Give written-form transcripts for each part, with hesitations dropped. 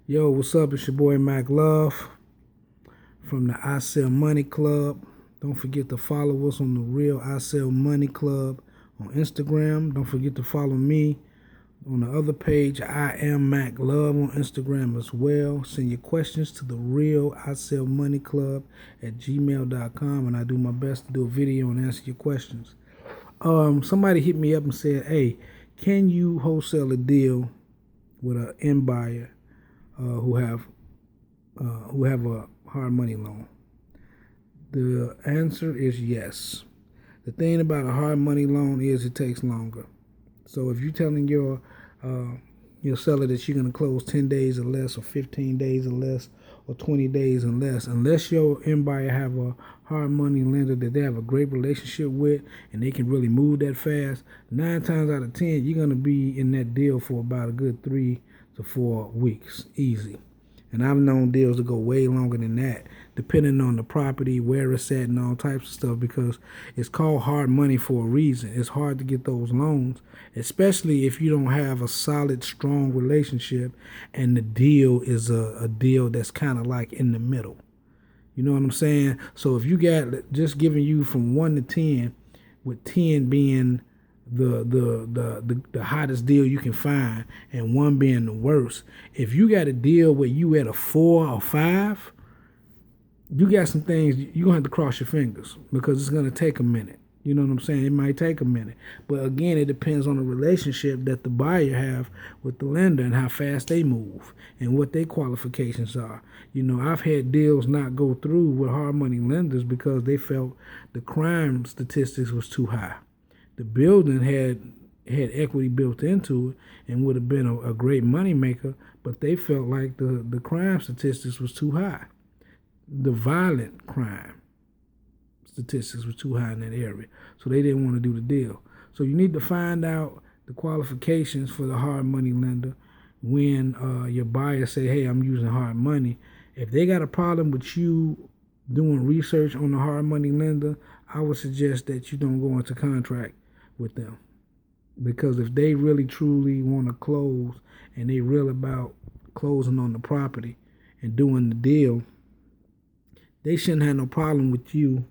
Yo, what's up? It's your boy Mac Love from the I Sell Money Club. Don't forget to follow us on the Real I Sell Money Club on Instagram. Don't forget to follow me on the other page. I am Mac Love on Instagram as well. Send your questions to the Real I Sell Money Club at gmail.com, and I do my best to do a video and answer your questions. Somebody hit me up and said, "Hey, can you wholesale a deal with an end buyer who have a hard money loan?" The answer is yes. The thing about a hard money loan is it takes longer. So if you're telling your seller that you're going to close 10 days or less, or 15 days or less, or 20 days or less, unless your end buyer have a hard money lender that they have a great relationship with and they can really move that fast, 9 times out of 10 you're going to be in that deal for about a good 3 to 4 weeks, easy. And I've known deals to go way longer than that, depending on the property, where it's at, and all types of stuff, because it's called hard money for a reason. It's hard to get those loans, especially if you don't have a solid, strong relationship and the deal is a deal that's kind of like in the middle. You know what I'm saying? So if you got just giving you from 1 to 10, with 10 being the hottest deal you can find and 1 being the worst. If you got a deal where you at a 4 or 5, you got some things you're gonna have to cross your fingers, because it's gonna take a minute. You know what I'm saying? It might take a minute. But again, it depends on the relationship that the buyer have with the lender and how fast they move and what their qualifications are. You know, I've had deals not go through with hard money lenders because they felt the crime statistics was too high. The building had equity built into it and would have been a great money maker, but they felt like the crime statistics was too high. The violent crime statistics was too high in that area, so they didn't want to do the deal. So you need to find out the qualifications for the hard money lender when your buyer say, "Hey, I'm using hard money." If they got a problem with you doing research on the hard money lender, I would suggest that you don't go into contract with them, because if they really truly want to close and they real about closing on the property and doing the deal, they shouldn't have no problem with you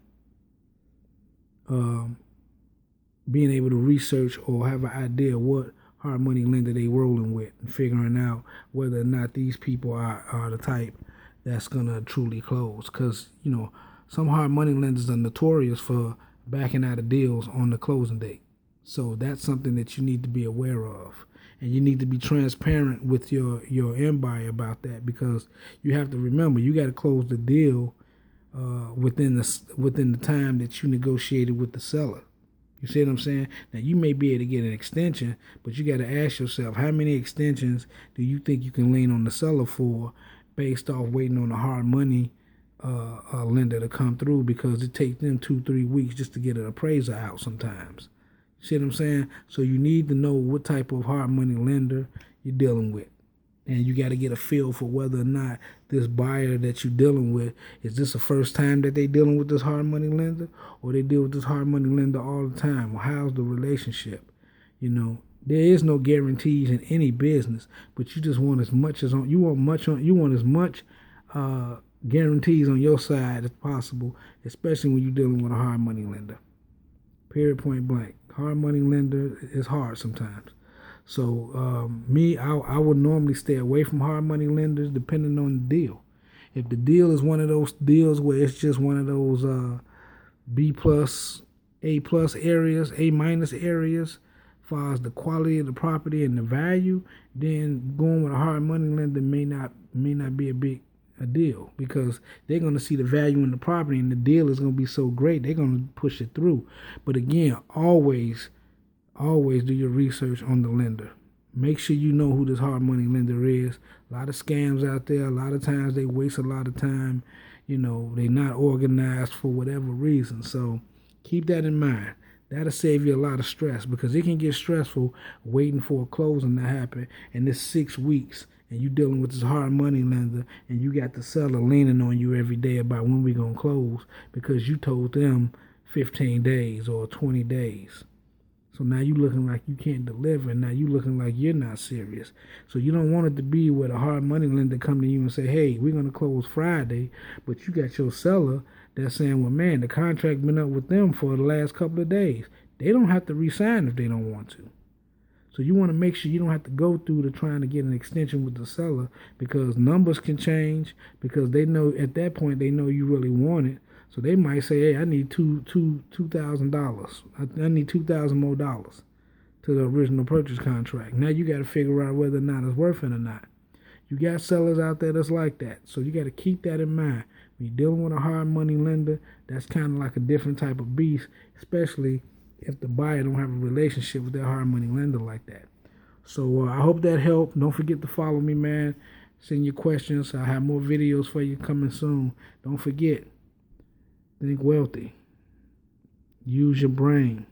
being able to research or have an idea what hard money lender they rolling with, and figuring out whether or not these people are the type that's gonna truly close. Because some hard money lenders are notorious for backing out of deals on the closing date. So that's something that you need to be aware of, and you need to be transparent with your end buyer about that, because you have to remember you got to close the deal within the time that you negotiated with the seller. You see what I'm saying? Now you may be able to get an extension, but you got to ask yourself, how many extensions do you think you can lean on the seller for, based off waiting on a hard money lender to come through, because it takes them 2-3 weeks just to get an appraiser out sometimes. See what I'm saying? So you need to know what type of hard money lender you're dealing with. And you got to get a feel for whether or not this buyer that you're dealing with, is this the first time that they dealing with this hard money lender, or they deal with this hard money lender all the time? Or how's the relationship? There is no guarantees in any business, but you just want as much guarantees on your side as possible, especially when you're dealing with a hard money lender. Period, point blank. Hard money lender is hard sometimes. So I would normally stay away from hard money lenders depending on the deal. If the deal is one of those deals where it's just one of those B plus, A plus areas, A minus areas, as far as the quality of the property and the value, then going with a hard money lender may not be a deal, because they're going to see the value in the property and the deal is going to be so great they're going to push it through. But again, always do your research on the lender. Make sure you know who this hard money lender is. A lot of scams out there. A lot of times they waste a lot of time. They're not organized for whatever reason. So keep that in mind. That'll save you a lot of stress, because it can get stressful waiting for a closing to happen, and it's 6 weeks, and you dealing with this hard money lender, and you got the seller leaning on you every day about when we gonna close, because you told them 15 days or 20 days. So now you looking like you can't deliver. Now you looking like you're not serious. So you don't want it to be where the hard money lender come to you and say, hey, we're going to close Friday, but you got your seller that's saying, well, man, the contract been up with them for the last couple of days. They don't have to re-sign if they don't want to. So you want to make sure you don't have to go through to trying to get an extension with the seller, because numbers can change, because they know at that point they know you really want it. So they might say, hey, I need $2,000. I need $2,000 more dollars to the original purchase contract. Now you got to figure out whether or not it's worth it or not. You got sellers out there that's like that. So you got to keep that in mind. When you're dealing with a hard money lender, that's kind of like a different type of beast, especially if the buyer don't have a relationship with that hard money lender like that. So I hope that helped. Don't forget to follow me, man. Send your questions. I have more videos for you coming soon. Don't forget, think wealthy. Use your brain.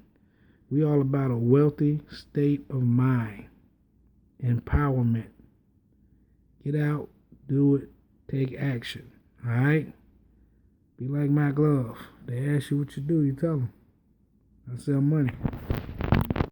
We all about a wealthy state of mind. Empowerment. Get out, do it, take action. All right? Be like Mac Love. They ask you what you do, you tell them. I sell money.